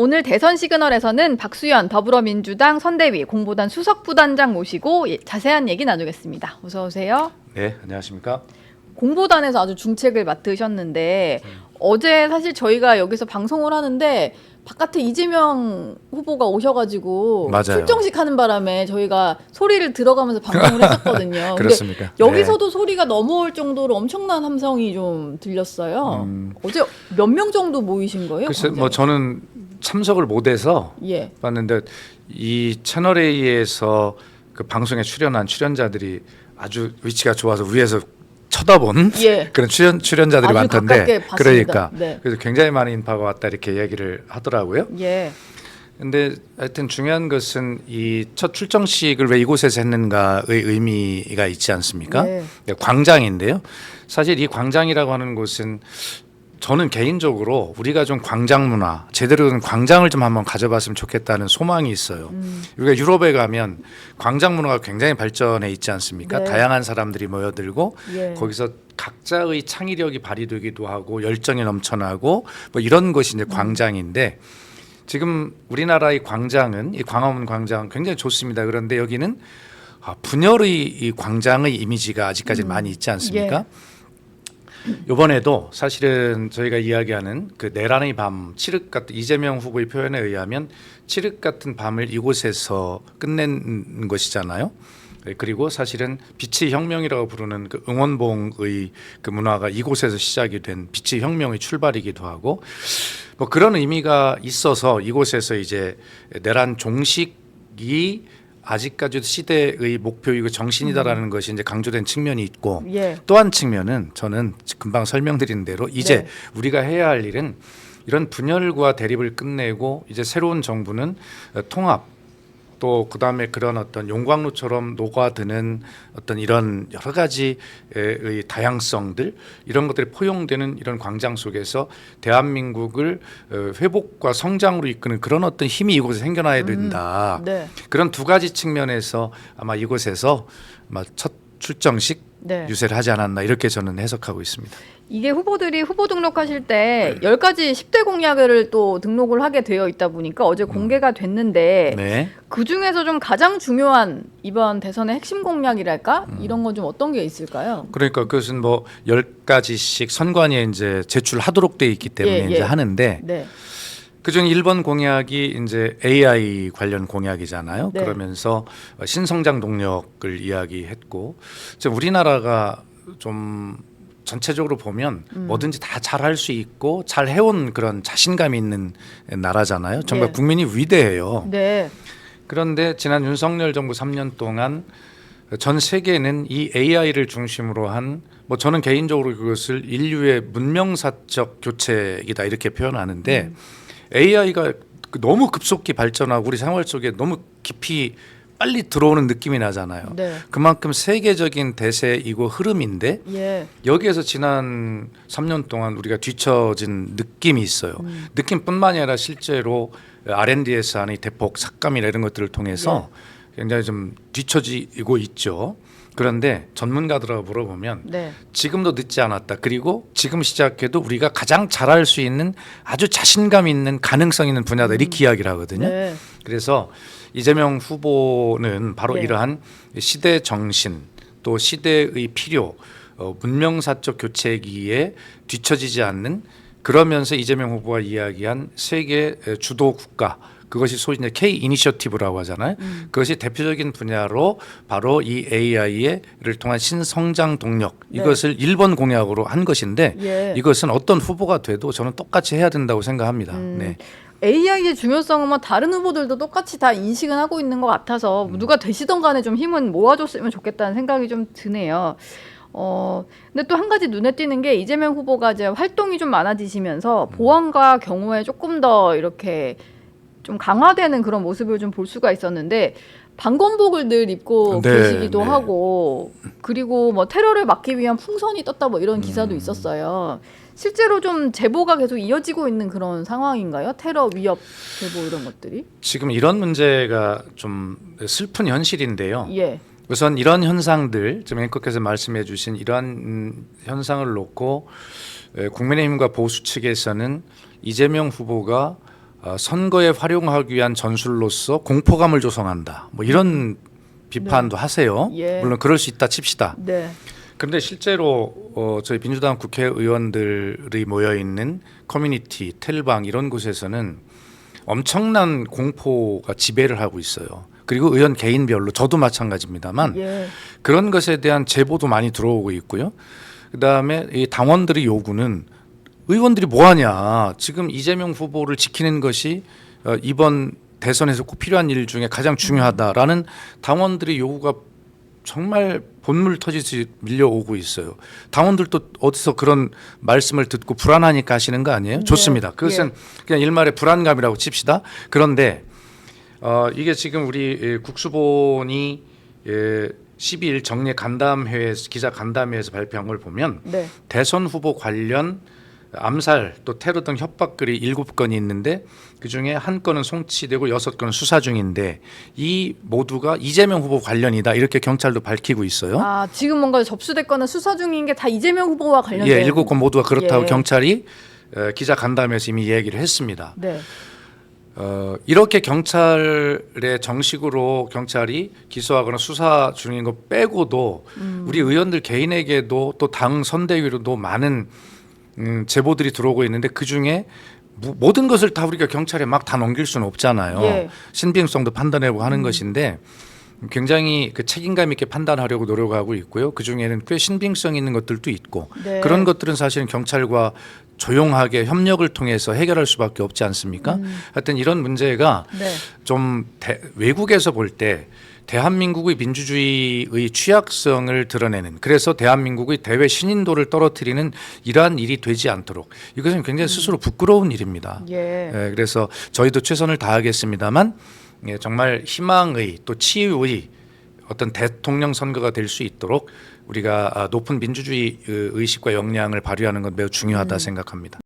오늘 대선 시그널에서는 박수현 더불어민주당 선대위 공보단 수석부단장 모시고 자세한 얘기 나누겠습니다. 어서 오세요. 네, 안녕하십니까. 공보단에서 아주 중책을 맡으셨는데 어제 사실 저희가 여기서 방송을 하는데 바깥에 이재명 후보가 오셔가지고 맞아요. 출정식 하는 바람에 저희가 소리를 들어가면서 방송을 했었거든요. 그렇습니까? 근데 여기서도 소리가 넘어올 정도로 엄청난 함성이 좀 들렸어요. 어제 몇 명 정도 모이신 거예요? 글쎄, 광장에서? 뭐 저는 참석을 못해서 예. 봤는데 이 채널 A에서 그 방송에 출연한 출연자들이 아주 위치가 좋아서 위에서 쳐다본 예. 그런 출연자들이 아주 많던데, 가깝게 봤습니다. 그러니까 네. 그래서 굉장히 많은 인파가 왔다 이렇게 얘기를 하더라고요. 예. 근데 하여튼 중요한 것은 이 첫 출정식을 왜 이곳에서 했는가의 의미가 있지 않습니까? 예. 광장인데요. 사실 이 광장이라고 하는 곳은 저는 개인적으로 우리가 좀 광장 문화, 제대로 된 광장을 좀 한번 가져봤으면 좋겠다는 소망이 있어요. 우리가 유럽에 가면 광장 문화가 굉장히 발전해 있지 않습니까? 네. 다양한 사람들이 모여들고 예. 거기서 각자의 창의력이 발휘되기도 하고 열정이 넘쳐나고 뭐 이런 것이 이제 광장인데, 지금 우리나라의 광장은 이 광화문 광장 굉장히 좋습니다. 그런데 여기는 분열의 이 광장의 이미지가 아직까지 많이 있지 않습니까? 이번에도 사실은 저희가 이야기하는 그 내란의 밤, 칠흑 같은 이재명 후보의 표현에 의하면 칠흑 같은 밤을 이곳에서 끝낸 것이잖아요. 그리고 사실은 빛의 혁명이라고 부르는 그 응원봉의 그 문화가 이곳에서 시작이 된 빛의 혁명의 출발이기도 하고, 뭐 그런 의미가 있어서 이곳에서 이제 내란 종식이 아직까지도 시대의 목표이고 정신이다라는 것이 이제 강조된 측면이 있고, 예. 또 한 측면은 저는 금방 설명드린 대로 이제 네. 우리가 해야 할 일은 이런 분열과 대립을 끝내고 이제 새로운 정부는 통합, 또 그다음에 그런 어떤 용광로처럼 녹아드는 어떤 이런 여러 가지의 다양성들, 이런 것들이 포용되는 이런 광장 속에서 대한민국을 회복과 성장으로 이끄는 그런 어떤 힘이 이곳에 생겨나야 된다. 네. 그런 두 가지 측면에서 아마 이곳에서 아마 첫 출정식 네. 유세를 하지 않았나, 이렇게 저는 해석하고 있습니다. 이게 후보들이 후보 등록하실 때 10가지 10대 공약을 또 등록을 하게 되어 있다 보니까 어제 공개가 됐는데 네. 그중에서 좀 가장 중요한 이번 대선의 핵심 공약이랄까? 이런 건 좀 어떤 게 있을까요? 그러니까 그것은 뭐 10가지씩 선관위에 이제 제출하도록 돼 있기 때문에 예, 예. 이제 하는데, 네. 그중 1번 공약이 이제 AI 관련 공약이잖아요. 네. 그러면서 신성장 동력을 이야기했고, 지금 우리나라가 좀 전체적으로 보면 뭐든지 다 잘할 수 있고 잘 해온 그런 자신감이 있는 나라잖아요. 정말 예. 국민이 위대해요. 네. 그런데 지난 윤석열 정부 3년 동안 전 세계는 이 AI를 중심으로 한, 뭐 저는 개인적으로 그것을 인류의 문명사적 교체이다 이렇게 표현하는데, AI가 너무 급속히 발전하고 우리 생활 속에 너무 깊이 빨리 들어오는 느낌이 나잖아요. 네. 그만큼 세계적인 대세이고 흐름인데, 예. 여기에서 지난 3년 동안 우리가 뒤처진 느낌이 있어요. 느낌뿐만이 아니라 실제로 R&D에서 하는 대폭 삭감이나 이런 것들을 통해서 굉장히 좀 뒤처지고 있죠. 그런데 전문가들하고 물어보면 네. 지금도 늦지 않았다. 그리고 지금 시작해도 우리가 가장 잘할 수 있는 아주 자신감 있는 가능성 있는 분야다, 이렇게 이야기를 하거든요. 네. 그래서 이재명 후보는 바로 예. 이러한 시대 정신, 또 시대의 필요, 문명사적 교체기에 뒤처지지 않는, 그러면서 이재명 후보가 이야기한 세계 주도 국가, 그것이 소위 이제 K 이니셔티브라고 하잖아요. 그것이 대표적인 분야로 바로 이 AI를 통한 신성장 동력, 네. 이것을 1번 공약으로 한 것인데, 예. 이것은 어떤 후보가 돼도 저는 똑같이 해야 된다고 생각합니다. 네. AI의 중요성은 뭐 다른 후보들도 똑같이 다 인식은 하고 있는 것 같아서 누가 되시던 간에 좀 힘은 모아줬으면 좋겠다는 생각이 좀 드네요. 근데 또 한 가지 눈에 띄는 게 이재명 후보가 이제 활동이 좀 많아지시면서 보안과 경호에 조금 더 이렇게 좀 강화되는 그런 모습을 좀 볼 수가 있었는데, 방검복을 늘 입고 네, 계시기도 네. 하고, 그리고 뭐 테러를 막기 위한 풍선이 떴다 뭐 이런 기사도 있었어요. 실제로 좀 제보가 계속 이어지고 있는 그런 상황인가요? 테러 위협 제보 이런 것들이? 지금 이런 문제가 좀 슬픈 현실인데요. 예. 우선 이런 현상들, 지금 앵커께서 말씀해 주신 이러한 현상을 놓고 국민의힘과 보수 측에서는 이재명 후보가 선거에 활용하기 위한 전술로서 공포감을 조성한다. 뭐 이런 비판도 하세요. 예. 물론 그럴 수 있다 칩시다. 네. 그런데 실제로 저희 민주당 국회의원들이 모여 있는 커뮤니티, 텔방 이런 곳에서는 엄청난 공포가 지배를 하고 있어요. 그리고 의원 개인별로 저도 마찬가지입니다만 예. 그런 것에 대한 제보도 많이 들어오고 있고요. 그다음에 이 당원들의 요구는 의원들이 뭐하냐. 지금 이재명 후보를 지키는 것이 이번 대선에서 꼭 필요한 일 중에 가장 중요하다라는 당원들의 요구가 정말 본물 터지듯이 밀려오고 있어요. 당원들도 어디서 그런 말씀을 듣고 불안하니까 하시는 거 아니에요? 네. 좋습니다. 그것은 그냥 일말의 불안감이라고 칩시다. 그런데 이게 지금 우리 국수본이 12일 정례 간담회 기자 간담회에서 발표한 걸 보면 네. 대선 후보 관련 암살 또 테러 등 협박글이 7건이 있는데 그중에 한 건은 송치되고 6건은 수사 중인데 이 모두가 이재명 후보 관련이다 이렇게 경찰도 밝히고 있어요. 아, 지금 뭔가 접수됐거나 수사 중인 게 다 이재명 후보와 관련된. 예, 7건 모두가 그렇다고 예. 경찰이 기자 간담회에서 이미 얘기를 했습니다. 네. 이렇게 경찰에 정식으로 경찰이 기소하거나 수사 중인 거 빼고도 우리 의원들 개인에게도 또 당 선대위로도 많은 제보들이 들어오고 있는데 그 중에 모든 것을 다 우리가 경찰에 막 다 넘길 수는 없잖아요. 예. 신빙성도 판단하고 하는 것인데 굉장히 그 책임감 있게 판단하려고 노력하고 있고요. 그 중에는 꽤 신빙성 있는 것들도 있고 네. 그런 것들은 사실은 경찰과 조용하게 협력을 통해서 해결할 수밖에 없지 않습니까? 하여튼 이런 문제가 네. 좀 외국에서 볼 때 대한민국의 민주주의의 취약성을 드러내는 그래서 대한민국의 대외 신인도를 떨어뜨리는 이러한 일이 되지 않도록 이것은 굉장히 스스로 부끄러운 일입니다. 예. 그래서 저희도 최선을 다하겠습니다만 정말 희망의 또 치유의 어떤 대통령 선거가 될 수 있도록 우리가 높은 민주주의 의식과 역량을 발휘하는 건 매우 중요하다 생각합니다.